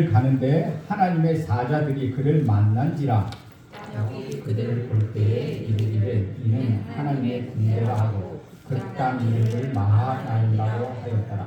가는데 하나님의 사자들이 그를 만난지라. 야곱이 그들을 볼 때에 이르기를 이는 하나님의 군대라 하고 그 땅 이름을 마하나임이라고 하였더라.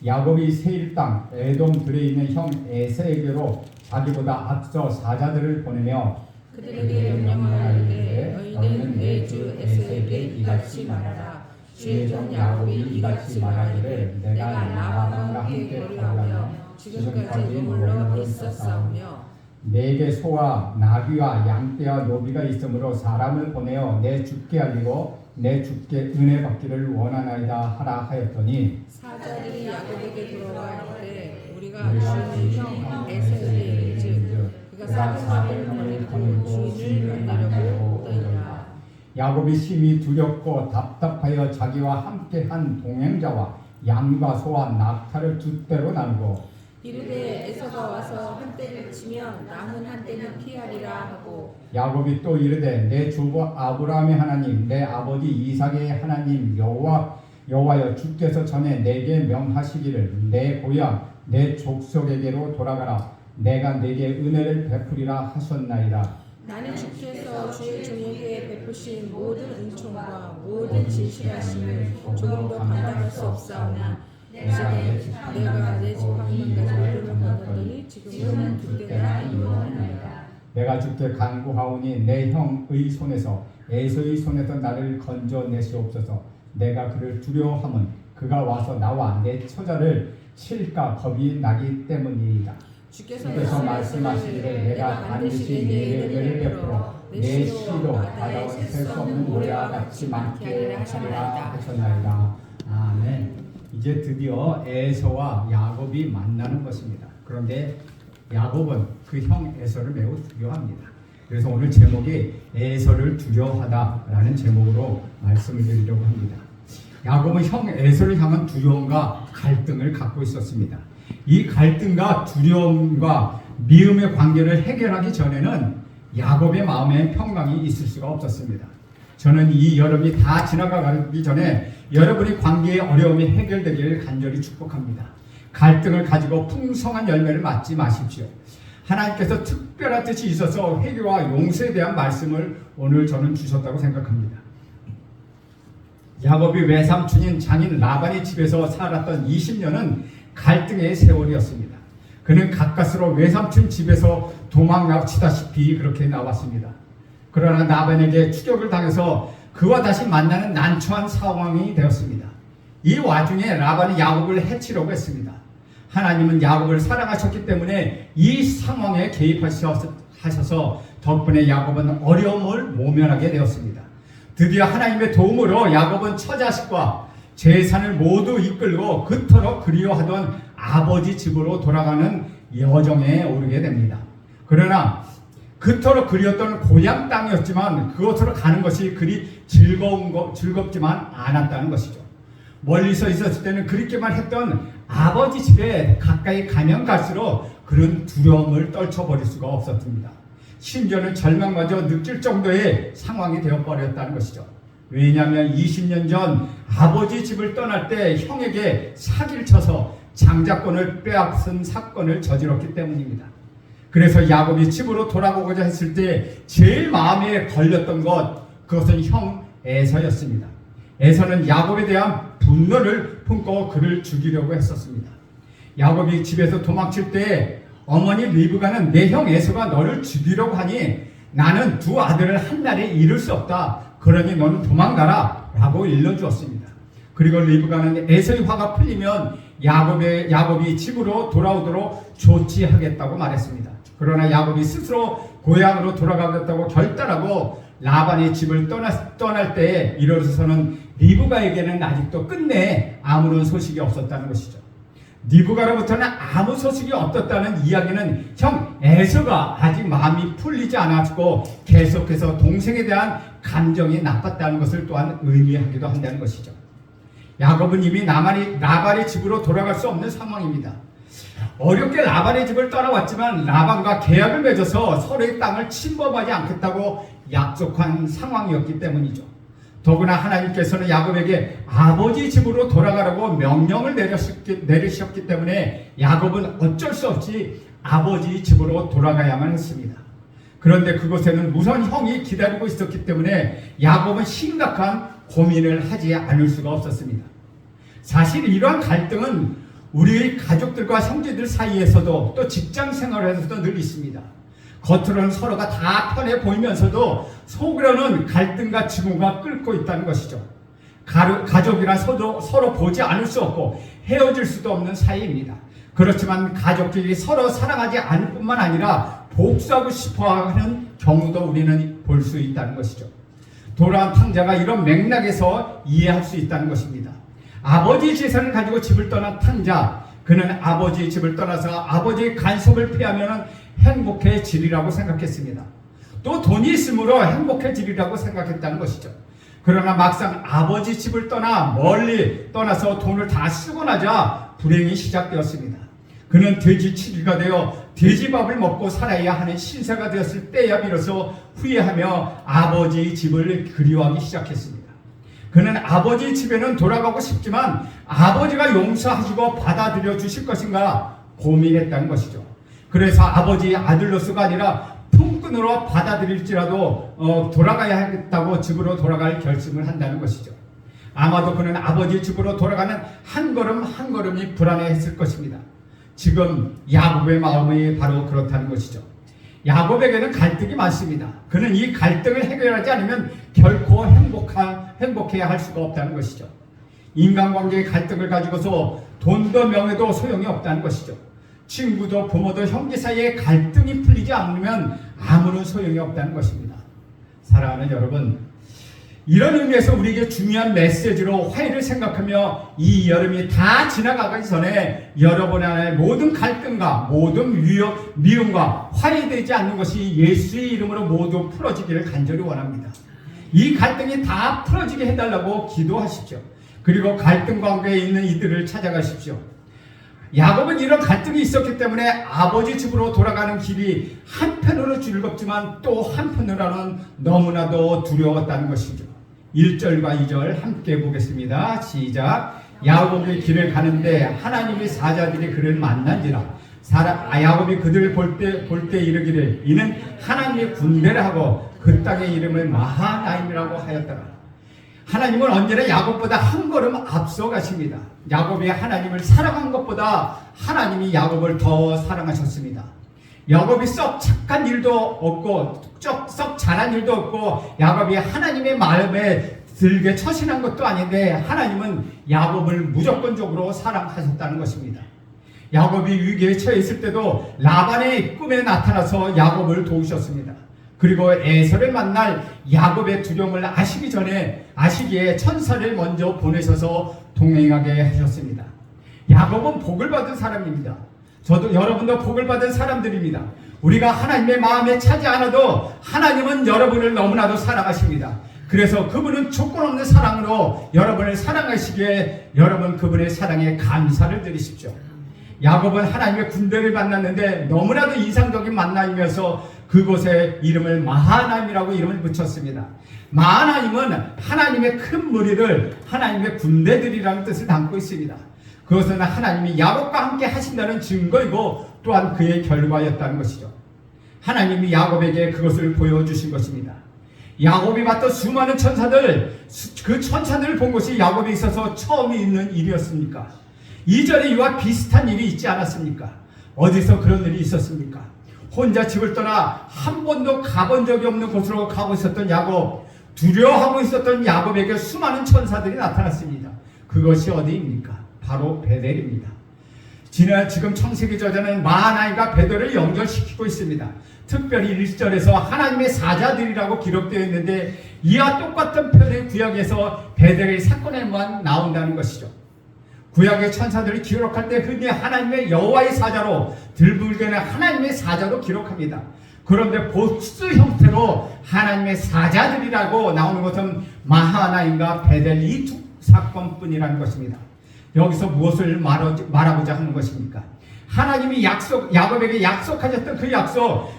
야곱이 세일 땅 에돔 들에 있는 형 에서에게로 자기보다 앞서 사자들을 보내며 그들에게 명령하되 너희는 내 주 에서에게 이같이 말하라. 주의 종 야곱이 이같이 말하기를 내가 라반과 함께 거류하며 지금까지 머물러 있었사오며 내게 소와 나귀와 양떼와 노비가 있으므로 사람을 보내어 내 주께 알리고 내 주께 은혜 받기를 원하나이다 하라 하였더니 사자들이 야곱에게 돌아와 이르되 우리가 주의 형 에서에게 즉 그가 400명을 거느리고 주인을 만나려고 오더이다. 야곱이 심히 두렵고 답답하여 자기와 함께한 동행자와 양과 소와 낙타를 두 대로 나누고 이르되 에서가 와서 한 떼를 치면 남은 한 떼는 피하리라 하고 야곱이 또 이르되 내 주부 아브라함의 하나님 내 아버지 이삭의 하나님 여호와여 주께서 전에 내게 명하시기를 내 고향 내 족속에게로 돌아가라 내가 내게 은혜를 베푸리라 하셨나이다. 나는 주께서 주의 종에게 베푸신 모든 은총과 모든 진실하심을 조금도 감당할 수 없사오나 내가 내 지팡이만 가지고 흐름을 건넜더니 지금은 두 때나 이루었나이다. 내가 주께 간구하오니 내 형의 손에서 에서의 손에서 나를 건져내시옵소서. 내가 그를 두려워함은 그가 와서 나와 내 처자를 칠까 겁이 나기 때문이다. 주께서 말씀하시기를 내가 반드시 내게 은혜를 베풀어 내 시로 바다와 셀 수 없는 모래와 같이 많게 하리라 하셨나이다. 아멘. 이제 드디어 에서와 야곱이 만나는 것입니다. 그런데 야곱은 그 형 에서를 매우 두려워합니다. 그래서 오늘 제목이 에서를 두려워하다라는 제목으로 말씀을 드리려고 합니다. 야곱은 형 에서를 향한 두려움과 갈등을 갖고 있었습니다. 이 갈등과 두려움과 미움의 관계를 해결하기 전에는 야곱의 마음에 평강이 있을 수가 없었습니다. 저는 이 여름이 다 지나가기 전에 여러분이 관계의 어려움이 해결되기를 간절히 축복합니다. 갈등을 가지고 풍성한 열매를 맞지 마십시오. 하나님께서 특별한 뜻이 있어서 회개와 용서에 대한 말씀을 오늘 저는 주셨다고 생각합니다. 야곱이 외삼촌인 장인 라반의 집에서 살았던 20년은 갈등의 세월이었습니다. 그는 가까스로 외삼촌 집에서 도망치다시피 그렇게 나왔습니다. 그러나 라반에게 추격을 당해서 그와 다시 만나는 난처한 상황이 되었습니다. 이 와중에 라반이 야곱을 해치려고 했습니다. 하나님은 야곱을 사랑하셨기 때문에 이 상황에 개입하셔서 덕분에 야곱은 어려움을 모면하게 되었습니다. 드디어 하나님의 도움으로 야곱은 처자식과 재산을 모두 이끌고 그토록 그리워하던 아버지 집으로 돌아가는 여정에 오르게 됩니다. 그러나 그토록 그리웠던 고향 땅이었지만 그곳으로 가는 것이 그리 즐겁지만 않았다는 것이죠. 멀리서 있었을 때는 그립기만 했던 아버지 집에 가까이 가면 갈수록 그런 두려움을 떨쳐버릴 수가 없었습니다. 심지어는 절망마저 느낄 정도의 상황이 되어버렸다는 것이죠. 왜냐하면 20년 전 아버지 집을 떠날 때 형에게 사기를 쳐서 장자권을 빼앗은 사건을 저질렀기 때문입니다. 그래서 야곱이 집으로 돌아오고자 했을 때 제일 마음에 걸렸던 그것은 형 에서였습니다. 에서는 야곱에 대한 분노를 품고 그를 죽이려고 했었습니다. 야곱이 집에서 도망칠 때 어머니 리브가는 내 형 에서가 너를 죽이려고 하니 나는 두 아들을 한 날에 이룰 수 없다. 그러니 너는 도망가라 라고 일러주었습니다. 그리고 리브가는 에서의 화가 풀리면 야곱이 집으로 돌아오도록 조치하겠다고 말했습니다. 그러나 야곱이 스스로 고향으로 돌아가겠다고 결단하고 라반의 집을 떠날 때에 이르러서는 리브가에게는 아직도 끝내 아무런 소식이 없었다는 것이죠. 리브가로부터는 아무 소식이 없었다는 이야기는 형 에서가 아직 마음이 풀리지 않았고 계속해서 동생에 대한 감정이 나빴다는 것을 또한 의미하기도 한다는 것이죠. 야곱은 이미 라반의 집으로 돌아갈 수 없는 상황입니다. 어렵게 라반의 집을 떠나왔지만 라반과 계약을 맺어서 서로의 땅을 침범하지 않겠다고 약속한 상황이었기 때문이죠. 더구나 하나님께서는 야곱에게 아버지 집으로 돌아가라고 명령을 내리셨기 때문에 야곱은 어쩔 수 없이 아버지 집으로 돌아가야만 했습니다. 그런데 그곳에는 무서운 형이 기다리고 있었기 때문에 야곱은 심각한 고민을 하지 않을 수가 없었습니다. 사실 이러한 갈등은 우리 가족들과 형제들 사이에서도 또 직장 생활에서도 늘 있습니다. 겉으로는 서로가 다 편해 보이면서도 속으로는 갈등과 증오가 끓고 있다는 것이죠. 가족이란 서로 보지 않을 수 없고 헤어질 수도 없는 사이입니다. 그렇지만 가족들이 서로 사랑하지 않을 뿐만 아니라 복수하고 싶어하는 경우도 우리는 볼 수 있다는 것이죠. 돌아온 탕자가 이런 맥락에서 이해할 수 있다는 것입니다. 아버지의 재산을 가지고 집을 떠난 탕자, 그는 아버지의 집을 떠나서 아버지의 간섭을 피하면 행복해지리라고 생각했습니다. 또 돈이 있으므로 행복해지리라고 생각했다는 것이죠. 그러나 막상 아버지 집을 떠나 멀리 떠나서 돈을 다 쓰고 나자 불행이 시작되었습니다. 그는 돼지 7일가 되어 돼지밥을 먹고 살아야 하는 신세가 되었을 때야 비로소 후회하며 아버지의 집을 그리워하기 시작했습니다. 그는 아버지 집에는 돌아가고 싶지만 아버지가 용서하시고 받아들여 주실 것인가 고민했다는 것이죠. 그래서 아버지의 아들로서가 아니라 품꾼으로 받아들일지라도 돌아가야 하겠다고 집으로 돌아갈 결심을 한다는 것이죠. 아마도 그는 아버지 집으로 돌아가는 한 걸음 한 걸음이 불안해했을 것입니다. 지금 야곱의 마음이 바로 그렇다는 것이죠. 야곱에게는 갈등이 많습니다. 그는 이 갈등을 해결하지 않으면 결코 행복해야 할 수가 없다는 것이죠. 인간관계의 갈등을 가지고서 돈도 명예도 소용이 없다는 것이죠. 친구도 부모도 형제 사이에 갈등이 풀리지 않으면 아무런 소용이 없다는 것입니다. 사랑하는 여러분, 이런 의미에서 우리에게 중요한 메시지로 화해를 생각하며 이 여름이 다 지나가기 전에 여러분 안에 모든 갈등과 모든 미움과 화해되지 않는 것이 예수의 이름으로 모두 풀어지기를 간절히 원합니다. 이 갈등이 다 풀어지게 해달라고 기도하십시오. 그리고 갈등 관계에 있는 이들을 찾아가십시오. 야곱은 이런 갈등이 있었기 때문에 아버지 집으로 돌아가는 길이 한편으로 즐겁지만 또 한편으로는 너무나도 두려웠다는 것이죠. 1절과 2절 함께 보겠습니다. 시작. 야곱이 길을 가는데 하나님의 사자들이 그를 만난지라. 야곱이 그들을 볼 때 이르기를 이는 하나님의 군대라 하고 그 땅의 이름을 마하나임이라고 하였더라. 하나님은 언제나 야곱보다 한 걸음 앞서 가십니다. 야곱이 하나님을 사랑한 것보다 하나님이 야곱을 더 사랑하셨습니다. 야곱이 썩 착한 일도 없고 썩 잘한 일도 없고 야곱이 하나님의 마음에 들게 처신한 것도 아닌데 하나님은 야곱을 무조건적으로 사랑하셨다는 것입니다. 야곱이 위기에 처해 있을 때도 라반의 꿈에 나타나서 야곱을 도우셨습니다. 그리고 에서를 만날 야곱의 두려움을 아시기에 천사를 먼저 보내셔서 동행하게 하셨습니다. 야곱은 복을 받은 사람입니다. 여러분도 복을 받은 사람들입니다. 우리가 하나님의 마음에 차지 않아도 하나님은 여러분을 너무나도 사랑하십니다. 그래서 그분은 조건 없는 사랑으로 여러분을 사랑하시기에 여러분 그분의 사랑에 감사를 드리십시오. 야곱은 하나님의 군대를 만났는데 너무나도 이상적인 만남이면서 그곳에 이름을 마하나임이라고 이름을 붙였습니다. 마하나임은 하나님의 큰 무리를 하나님의 군대들이라는 뜻을 담고 있습니다. 그것은 하나님이 야곱과 함께 하신다는 증거이고 또한 그의 결과였다는 것이죠. 하나님이 야곱에게 그것을 보여주신 것입니다. 야곱이 봤던 수많은 천사들, 그 천사들을 본 것이 야곱에 있어서 처음 있는 일이었습니까? 이전에 이와 비슷한 일이 있지 않았습니까? 어디서 그런 일이 있었습니까? 혼자 집을 떠나 한 번도 가본 적이 없는 곳으로 가고 있었던 야곱, 두려워하고 있었던 야곱에게 수많은 천사들이 나타났습니다. 그것이 어디입니까? 바로 베델입니다. 지금 창세기 저자는 마하나임과 베델을 연결시키고 있습니다. 특별히 1절에서 하나님의 사자들이라고 기록되어 있는데 이와 똑같은 표현이 구약에서 베델의 사건에만 나온다는 것이죠. 구약의 천사들이 기록할 때 흔히 하나님의 여호와의 사자로 들불교는 하나님의 사자로 기록합니다. 그런데 복수 형태로 하나님의 사자들이라고 나오는 것은 마하나임과 베델 이 두 사건뿐이라는 것입니다. 여기서 무엇을 말하고자 하는 것입니까? 하나님이 야곱에게 약속하셨던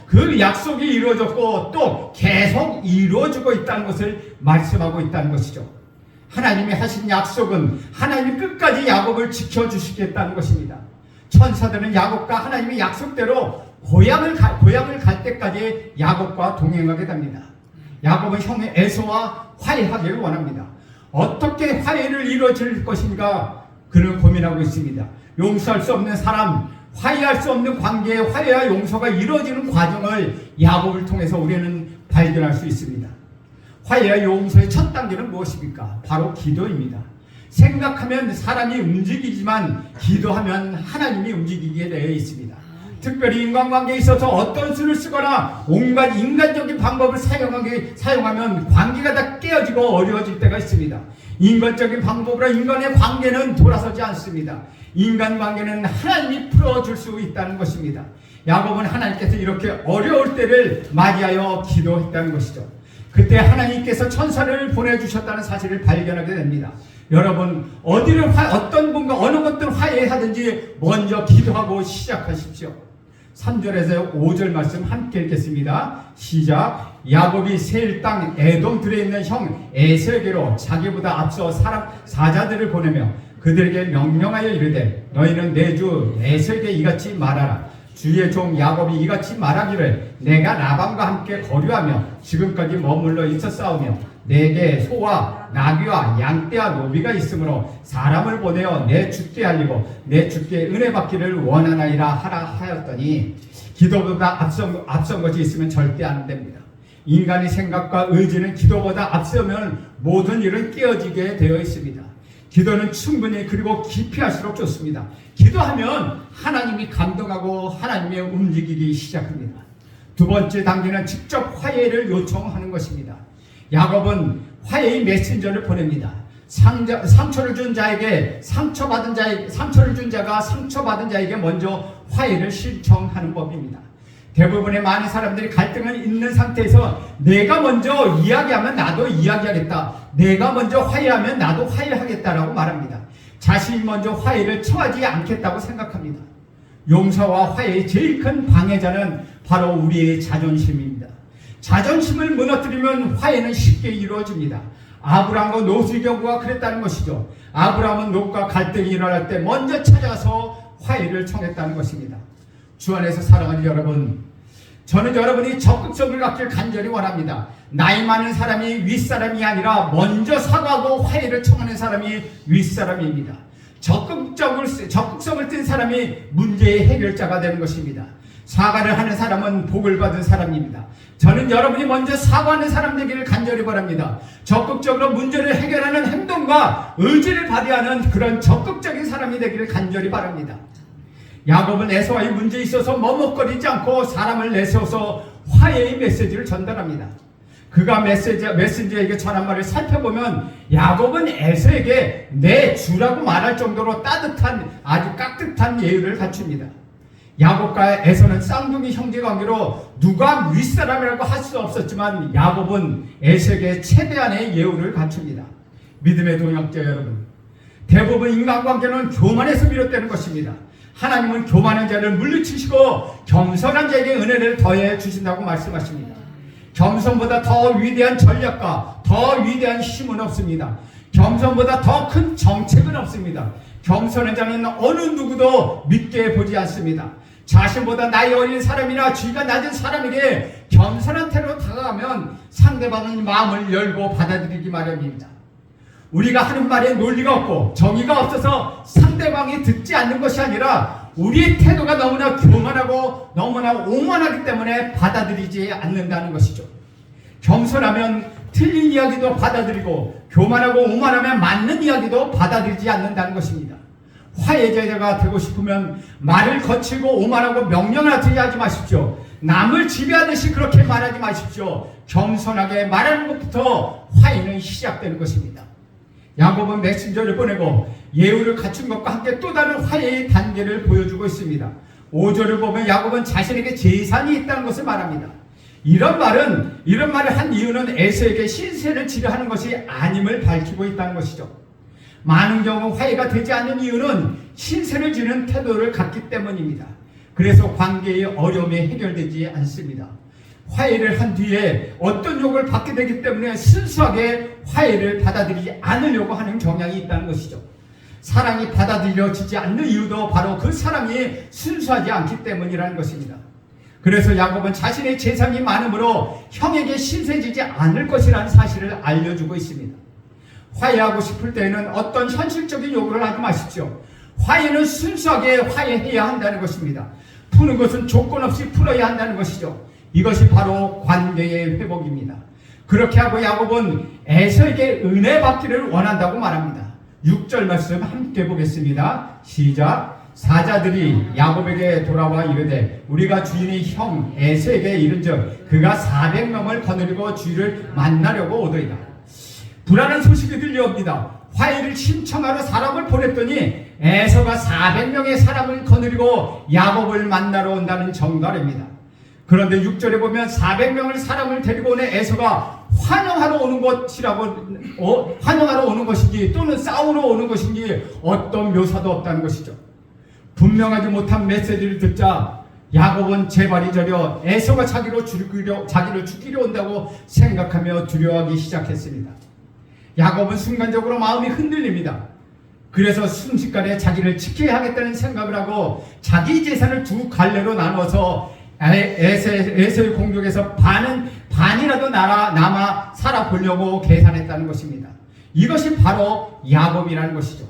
그 약속이 이루어졌고 또 계속 이루어지고 있다는 것을 말씀하고 있다는 것이죠. 하나님이 하신 약속은 하나님이 끝까지 야곱을 지켜주시겠다는 것입니다. 천사들은 야곱과 하나님의 약속대로 고향을 갈 때까지 야곱과 동행하게 됩니다. 야곱은 형 에서와 화해하기를 원합니다. 어떻게 화해를 이루어질 것인가 그는 고민하고 있습니다. 용서할 수 없는 사람, 화해할 수 없는 관계의 화해와 용서가 이루어지는 과정을 야곱을 통해서 우리는 발견할 수 있습니다. 화해와 용서의 첫 단계는 무엇입니까? 바로 기도입니다. 생각하면 사람이 움직이지만 기도하면 하나님이 움직이게 되어 있습니다. 특별히 인간관계에 있어서 어떤 수를 쓰거나 온갖 인간적인 방법을 사용하면 관계가 다 깨어지고 어려워질 때가 있습니다. 인간적인 방법으로 인간의 관계는 돌아서지 않습니다. 인간관계는 하나님이 풀어줄 수 있다는 것입니다. 야곱은 하나님께서 이렇게 어려울 때를 맞이하여 기도했다는 것이죠. 그때 하나님께서 천사를 보내주셨다는 사실을 발견하게 됩니다. 여러분, 어떤 분과 어느 것들 화해하든지 먼저 기도하고 시작하십시오. 3절에서 5절 말씀 함께 읽겠습니다. 시작. 야곱이 세일 땅 에돔들에 있는 형 에서에게로 자기보다 앞서 사자들을 보내며 그들에게 명령하여 이르되 너희는 내 주 에서에게 이같이 말하라. 주의 종 야곱이 이같이 말하기를 내가 라반과 함께 거류하며 지금까지 머물러 있었사오며 내게 소와 나귀와 양떼와 노비가 있으므로 사람을 보내어 내 주께 알리고 내 주께 은혜 받기를 원하나이다 하라 하였더니 기도보다 앞선 것이 있으면 절대 안 됩니다. 인간의 생각과 의지는 기도보다 앞서면 모든 일은 깨어지게 되어 있습니다. 기도는 충분히 그리고 깊이 할수록 좋습니다. 기도하면 하나님이 감동하고 하나님이 움직이기 시작합니다. 두 번째 단계는 직접 화해를 요청하는 것입니다. 야곱은 화해의 메신저를 보냅니다. 상처를 준 자에게 상처를 준 자가 상처받은 자에게 먼저 화해를 신청하는 법입니다. 대부분의 많은 사람들이 갈등을 있는 상태에서 내가 먼저 이야기하면 나도 이야기하겠다. 내가 먼저 화해하면 나도 화해하겠다라고 말합니다. 자신이 먼저 화해를 청하지 않겠다고 생각합니다. 용서와 화해의 제일 큰 방해자는 바로 우리의 자존심입니다. 자존심을 무너뜨리면 화해는 쉽게 이루어집니다. 아브라함과 롯의 경우가 그랬다는 것이죠. 아브라함은 롯과 갈등이 일어날 때 먼저 찾아가서 화해를 청했다는 것입니다. 주 안에서 사랑하는 여러분, 저는 여러분이 적극성을 갖길 간절히 원합니다. 나이 많은 사람이 윗사람이 아니라 먼저 사과하고 화해를 청하는 사람이 윗사람입니다. 적극성을 띤 사람이 문제의 해결자가 되는 것입니다. 사과를 하는 사람은 복을 받은 사람입니다. 저는 여러분이 먼저 사과하는 사람 되기를 간절히 바랍니다. 적극적으로 문제를 해결하는 행동과 의지를 발휘하는 그런 적극적인 사람이 되기를 간절히 바랍니다. 야곱은 에서와의 문제에 있어서 머뭇거리지 않고 사람을 내세워서 화해의 메시지를 전달합니다. 그가 메신저에게 전한 말을 살펴보면 야곱은 에서에게 내 주라고 말할 정도로 따뜻한 아주 깍듯한 예의를 갖춥니다. 야곱과 에서는 쌍둥이 형제관계로 누가 윗사람이라고 할 수 없었지만 야곱은 에서에게 최대한의 예우를 갖춥니다. 믿음의 동역자 여러분, 대부분 인간관계는 교만에서 비롯되는 것입니다. 하나님은 교만한 자를 물리치시고 겸손한 자에게 은혜를 더해 주신다고 말씀하십니다. 겸손보다 더 위대한 전략과 더 위대한 힘은 없습니다. 겸손보다 더 큰 정책은 없습니다. 겸손한 자는 어느 누구도 믿게 보지 않습니다. 자신보다 나이 어린 사람이나 지위가 낮은 사람에게 겸손한 태도로 다가가면 상대방은 마음을 열고 받아들이기 마련입니다. 우리가 하는 말에 논리가 없고 정의가 없어서 상대방이 듣지 않는 것이 아니라 우리의 태도가 너무나 교만하고 너무나 오만하기 때문에 받아들이지 않는다는 것이죠. 겸손하면 틀린 이야기도 받아들이고 교만하고 오만하면 맞는 이야기도 받아들이지 않는다는 것입니다. 화해자가 되고 싶으면 말을 거칠고 오만하고 명령하지 하지 마십시오. 남을 지배하듯이 그렇게 말하지 마십시오. 겸손하게 말하는 것부터 화해는 시작되는 것입니다. 야곱은 메신저를 보내고 예우를 갖춘 것과 함께 또 다른 화해의 단계를 보여주고 있습니다. 5절을 보면 야곱은 자신에게 재산이 있다는 것을 말합니다. 이런 말을 한 이유는 에서에게 신세를 지려 하는 것이 아님을 밝히고 있다는 것이죠. 많은 경우 화해가 되지 않는 이유는 신세를 지는 태도를 갖기 때문입니다. 그래서 관계의 어려움이 해결되지 않습니다. 화해를 한 뒤에 어떤 욕을 받게 되기 때문에 순수하게 화해를 받아들이지 않으려고 하는 경향이 있다는 것이죠. 사랑이 받아들여지지 않는 이유도 바로 그 사랑이 순수하지 않기 때문이라는 것입니다. 그래서 야곱은 자신의 재산이 많으므로 형에게 신세지지 않을 것이라는 사실을 알려주고 있습니다. 화해하고 싶을 때에는 어떤 현실적인 요구를 하지 마십시오. 화해는 순수하게 화해해야 한다는 것입니다. 푸는 것은 조건 없이 풀어야 한다는 것이죠. 이것이 바로 관계의 회복입니다. 그렇게 하고 야곱은 에서에게 은혜 받기를 원한다고 말합니다. 6절 말씀 함께 보겠습니다. 시작. 사자들이 야곱에게 돌아와 이르되 우리가 주인의 형 에서에게 이른즉 그가 400명을 거느리고 주인을 만나려고 오더이다. 불안한 소식이 들려옵니다. 화해를 신청하러 사람을 보냈더니 에서가 400명의 사람을 거느리고 야곱을 만나러 온다는 정갈입니다. 그런데 6절에 보면 400명을 사람을 데리고 오는 에서가 환영하러 오는 환영하러 오는 것인지 또는 싸우러 오는 것인지 어떤 묘사도 없다는 것이죠. 분명하지 못한 메시지를 듣자 야곱은 제발이 저려 에서가 자기를 죽이려 온다고 생각하며 두려워하기 시작했습니다. 야곱은 순간적으로 마음이 흔들립니다. 그래서 순식간에 자기를 지켜야 하겠다는 생각을 하고 자기 재산을 두 갈래로 나눠서 에서의 공격에서 반이라도 남아 살아보려고 계산했다는 것입니다. 이것이 바로 야곱이라는 것이죠.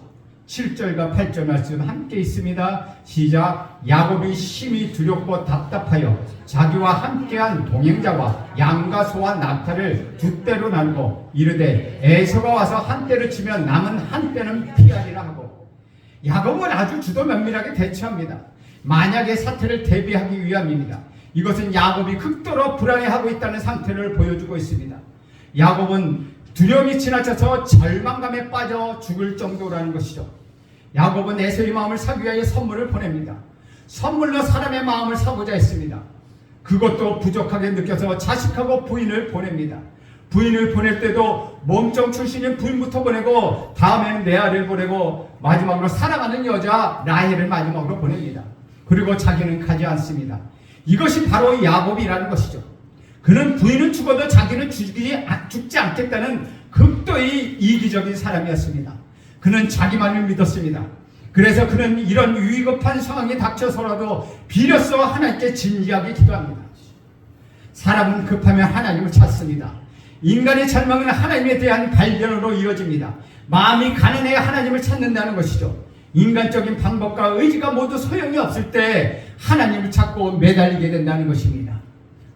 7절과 8절 말씀 함께 있습니다. 시작. 야곱이 심히 두렵고 답답하여 자기와 함께한 동행자와 양과 소와 낙타를 두 떼로 나누고 이르되 에서가 와서 한 떼를 치면 남은 한 떼는 피하리라 하고, 야곱은 아주 주도 면밀하게 대처합니다. 만약의 사태를 대비하기 위함입니다. 이것은 야곱이 극도로 불안해하고 있다는 상태를 보여주고 있습니다. 야곱은 두려움이 지나쳐서 절망감에 빠져 죽을 정도라는 것이죠. 야곱은 에서의 마음을 사기 위하여 선물을 보냅니다. 선물로 사람의 마음을 사고자 했습니다. 그것도 부족하게 느껴서 자식하고 부인을 보냅니다. 부인을 보낼 때도 몸종 출신인 부인부터 보내고 다음에는 레아를 보내고 마지막으로 사랑하는 여자 라헬을 마지막으로 보냅니다. 그리고 자기는 가지 않습니다. 이것이 바로 야곱이라는 것이죠. 그는 부인은 죽어도 자기는 죽지 않겠다는 극도의 이기적인 사람이었습니다. 그는 자기만을 믿었습니다. 그래서 그는 이런 위급한 상황이 닥쳐서라도 비로소 하나님께 진지하게 기도합니다. 사람은 급하면 하나님을 찾습니다. 인간의 절망은 하나님에 대한 발견으로 이어집니다. 마음이 가난해야 하나님을 찾는다는 것이죠. 인간적인 방법과 의지가 모두 소용이 없을 때 하나님을 찾고 매달리게 된다는 것입니다.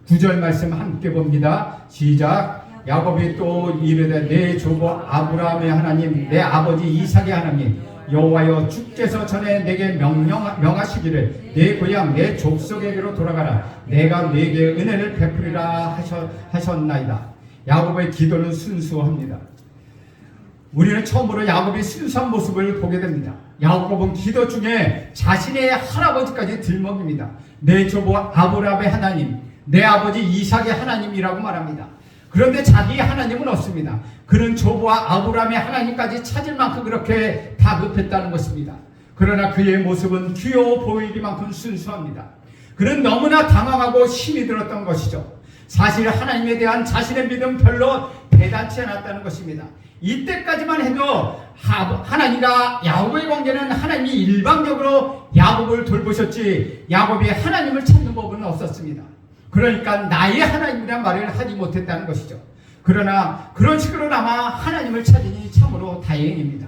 9절 말씀 함께 봅니다. 시작. 야곱이 또 이르되 내 조부 아브라함의 하나님 내 아버지 이삭의 하나님 여호와여 주께서 전에 내게 명하시기를 내 고향 내 족속에게로 돌아가라 내가 네게 은혜를 베풀이라 하셨나이다. 야곱의 기도는 순수합니다. 우리는 처음으로 야곱의 순수한 모습을 보게 됩니다. 야곱은 기도 중에 자신의 할아버지까지 들먹입니다. 내 조부 아브라함의 하나님 내 아버지 이삭의 하나님이라고 말합니다. 그런데 자기 하나님은 없습니다. 그는 조부와 아브라함의 하나님까지 찾을 만큼 그렇게 다급했다는 것입니다. 그러나 그의 모습은 귀여워 보이기만큼 순수합니다. 그는 너무나 당황하고 힘이 들었던 것이죠. 사실 하나님에 대한 자신의 믿음 별로 대단치 않았다는 것입니다. 이때까지만 해도 하나님과 야곱의 관계는 하나님이 일방적으로 야곱을 돌보셨지 야곱이 하나님을 찾는 법은 없었습니다. 그러니까 나의 하나님이란 말을 하지 못했다는 것이죠. 그러나 그런 식으로나마 하나님을 찾으니 참으로 다행입니다.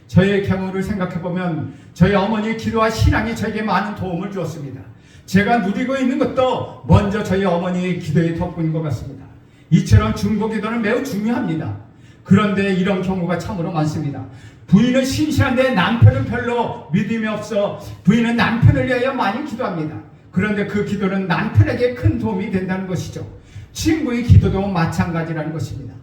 저의 경우를 생각해보면 저희 어머니의 기도와 신앙이 저에게 많은 도움을 주었습니다. 제가 누리고 있는 것도 먼저 저희 어머니의 기도의 덕분인 것 같습니다. 이처럼 중보기도는 매우 중요합니다. 그런데 이런 경우가 참으로 많습니다. 부인은 신실한데 남편은 별로 믿음이 없어 부인은 남편을 위하여 많이 기도합니다. 그런데 그 기도는 남편에게 큰 도움이 된다는 것이죠. 친구의 기도도 마찬가지라는 것입니다.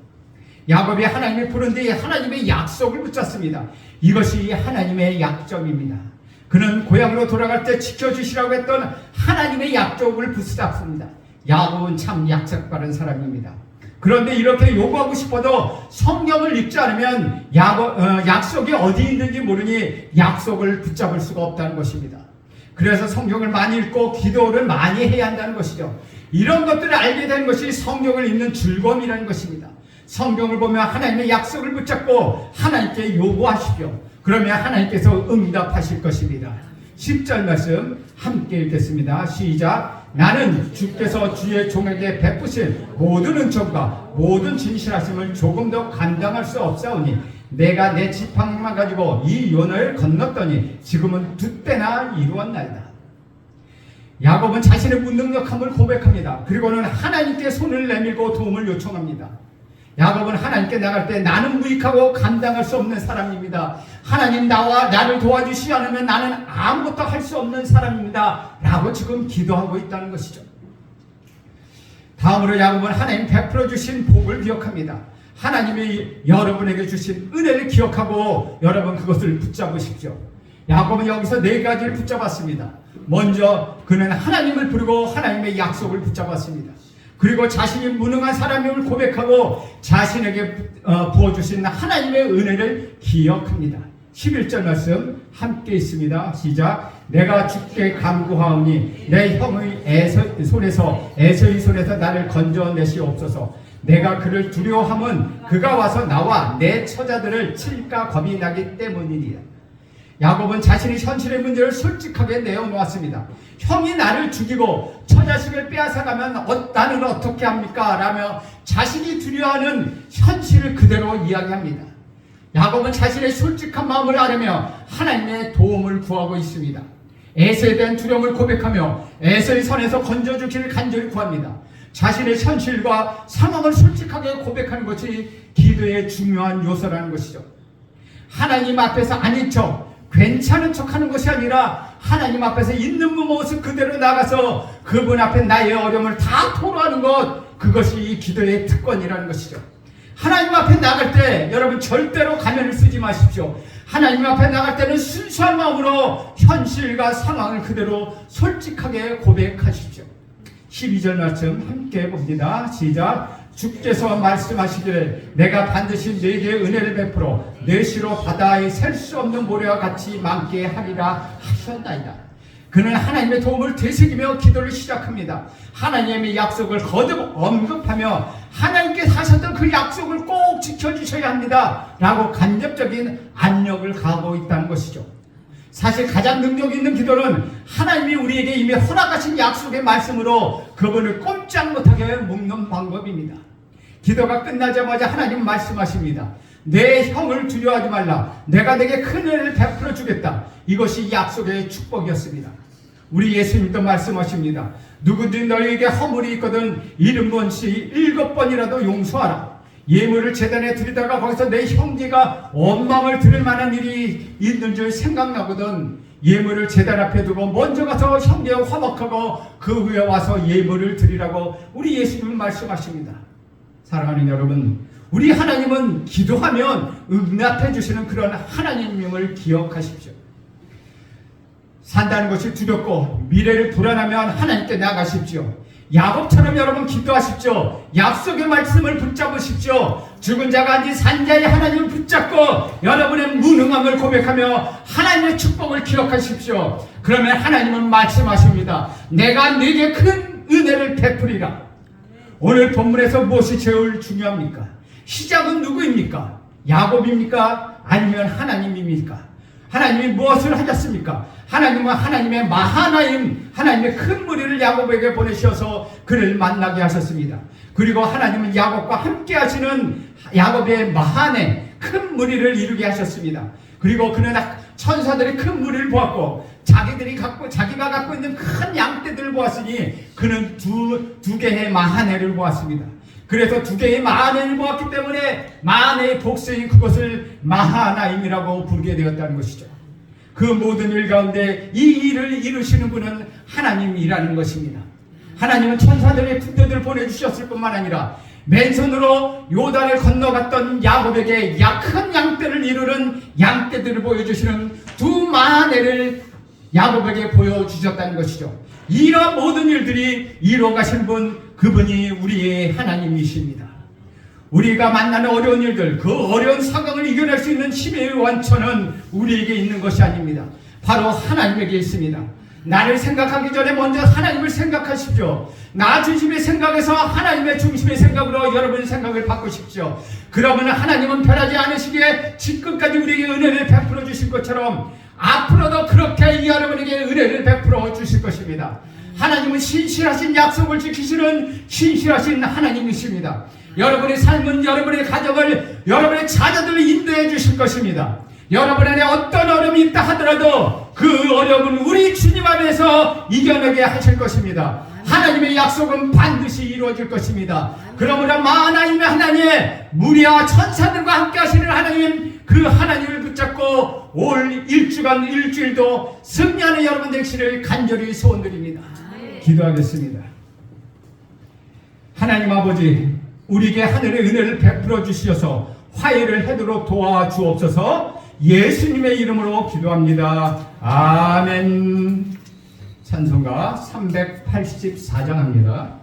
야곱이 하나님을 부른 뒤에 하나님의 약속을 붙잡습니다. 이것이 하나님의 약점입니다. 그는 고향으로 돌아갈 때 지켜주시라고 했던 하나님의 약속을 붙잡습니다. 야곱은 참 약속 바른 사람입니다. 그런데 이렇게 요구하고 싶어도 성경을 읽지 않으면 약속이 어디 있는지 모르니 약속을 붙잡을 수가 없다는 것입니다. 그래서 성경을 많이 읽고 기도를 많이 해야 한다는 것이죠. 이런 것들을 알게 되는 것이 성경을 읽는 즐거움이라는 것입니다. 성경을 보면 하나님의 약속을 붙잡고 하나님께 요구하시죠. 그러면 하나님께서 응답하실 것입니다. 10절 말씀 함께 읽겠습니다. 시작. 나는 주께서 주의 종에게 베푸신 모든 은총과 모든 진실하심을 조금 더 감당할 수 없사오니 내가 내 지팡이만 가지고 이 요나를 건넜더니 지금은 두 때나 이루었나이다. 야곱은 자신의 무능력함을 고백합니다. 그리고는 하나님께 손을 내밀고 도움을 요청합니다. 야곱은 하나님께 나갈 때 나는 무익하고 감당할 수 없는 사람입니다. 하나님 나를 도와주시지 않으면 나는 아무것도 할 수 없는 사람입니다. 라고 지금 기도하고 있다는 것이죠. 다음으로 야곱은 하나님 베풀어 주신 복을 기억합니다. 하나님이 여러분에게 주신 은혜를 기억하고 여러분 그것을 붙잡으십시오. 야곱은 여기서 네 가지를 붙잡았습니다. 먼저 그는 하나님을 부르고 하나님의 약속을 붙잡았습니다. 그리고 자신이 무능한 사람임을 고백하고 자신에게 부어주신 하나님의 은혜를 기억합니다. 11절 말씀 함께 있습니다. 시작. 내가 주께 간구하오니 내 형의 손에서 에서의 손에서 나를 건져내시옵소서. 내가 그를 두려워함은 그가 와서 나와 내 처자들을 칠까 겁이 나기 때문이니라. 야곱은 자신의 현실의 문제를 솔직하게 내어놓았습니다. 형이 나를 죽이고 처자식을 빼앗아가면 나는 어떻게 합니까? 라며 자신이 두려워하는 현실을 그대로 이야기합니다. 야곱은 자신의 솔직한 마음을 아뢰며 하나님의 도움을 구하고 있습니다. 에서에 대한 두려움을 고백하며 에서의 손에서 건져주기를 간절히 구합니다. 자신의 현실과 상황을 솔직하게 고백하는 것이 기도의 중요한 요소라는 것이죠. 하나님 앞에서 아닌 척 괜찮은 척하는 것이 아니라 하나님 앞에서 있는 모습 그대로 나가서 그분 앞에 나의 어려움을 다 토로하는 것, 그것이 기도의 특권이라는 것이죠. 하나님 앞에 나갈 때 여러분 절대로 가면을 쓰지 마십시오. 하나님 앞에 나갈 때는 순수한 마음으로 현실과 상황을 그대로 솔직하게 고백하십시오. 12절 말씀 함께 봅니다. 시작. 주께서 말씀하시기를 내가 반드시 네게 은혜를 베풀어 내 시로 바다에 셀 수 없는 모래와 같이 많게 하리라 하셨나이다. 그는 하나님의 도움을 되새기며 기도를 시작합니다. 하나님의 약속을 거듭 언급하며 하나님께서 하셨던 그 약속을 꼭 지켜주셔야 합니다 라고 간접적인 압력을 가하고 있다는 것이죠. 사실 가장 능력 있는 기도는 하나님이 우리에게 이미 허락하신 약속의 말씀으로 그분을 꼼짝 못하게 묶는 방법입니다. 기도가 끝나자마자 하나님은 말씀하십니다. 내 형을 두려워하지 말라. 내가 내게 큰 은혜를 베풀어 주겠다. 이것이 약속의 축복이었습니다. 우리 예수님도 말씀하십니다. 누구든지 너희에게 허물이 있거든 70번씩 7번이라도 용서하라. 예물을 제단에 드리다가 거기서 내 형제가 원망을 들을 만한 일이 있는 줄 생각나거든 예물을 제단 앞에 두고 먼저 가서 형제와 화목하고 그 후에 와서 예물을 드리라고 우리 예수님은 말씀하십니다. 사랑하는 여러분, 우리 하나님은 기도하면 응답해 주시는 그런 하나님임을 기억하십시오. 산다는 것이 두렵고 미래를 불안하면 하나님께 나가십시오. 야곱처럼 여러분 기도하십시오. 약속의 말씀을 붙잡으십시오. 죽은 자가 아닌 산자의 하나님을 붙잡고 여러분의 무능함을 고백하며 하나님의 축복을 기억하십시오. 그러면 하나님은 말씀하십니다. 내가 네게 큰 은혜를 베풀이라. 오늘 본문에서 무엇이 제일 중요합니까? 시작은 누구입니까? 야곱입니까? 아니면 하나님입니까? 하나님이 무엇을 하셨습니까? 하나님은 하나님의 마하나임, 하나님의 큰 무리를 야곱에게 보내셔서 그를 만나게 하셨습니다. 그리고 하나님은 야곱과 함께 하시는 야곱의 마하네 큰 무리를 이루게 하셨습니다. 그리고 그는 천사들이 큰 무리를 보았고 자기가 갖고 있는 큰 양떼들을 보았으니 그는 두 개의 마하네를 보았습니다. 그래서 두 개의 마하네를 보았기 때문에 마하네의 복수인 그것을 마하나임이라고 부르게 되었다는 것이죠. 그 모든 일 가운데 이 일을 이루시는 분은 하나님이라는 것입니다. 하나님은 천사들의 군대들을 보내주셨을 뿐만 아니라 맨손으로 요단을 건너갔던 야곱에게 큰 양떼를 이루는 양떼들을 보여주시는 두 마하네를 야곱에게 보여주셨다는 것이죠. 이러한 모든 일들이 이루어가신 분, 그분이 우리의 하나님이십니다. 우리가 만나는 어려운 일들, 그 어려운 상황을 이겨낼 수 있는 힘의 원천은 우리에게 있는 것이 아닙니다. 바로 하나님에게 있습니다. 나를 생각하기 전에 먼저 하나님을 생각하십시오. 나 중심의 생각에서 하나님의 중심의 생각으로 여러분의 생각을 바꾸십시오. 그러면 하나님은 변하지 않으시기에 지금까지 우리에게 은혜를 베풀어 주실 것처럼 앞으로도 그렇게 여러분에게 은혜를 베풀어 주실 것입니다. 하나님은 신실하신 약속을 지키시는 신실하신 하나님이십니다. 여러분의 삶은 여러분의 가정을, 여러분의 자녀들을 인도해 주실 것입니다. 여러분 안에 어떤 어려움이 있다 하더라도 그 어려움은 우리 주님 안에서 이겨내게 하실 것입니다. 하나님의 약속은 반드시 이루어질 것입니다. 그러므로 하나님의 하나님의 무리와 천사들과 함께 하시는 하나님, 그 하나님을 붙잡고 올 일주일도 승리하는 여러분 되시를 간절히 소원드립니다. 기도하겠습니다. 하나님 아버지, 우리에게 하늘의 은혜를 베풀어 주시어서 화해를 하도록 도와주옵소서. 예수님의 이름으로 기도합니다. 아멘. 찬송가 384장 합니다.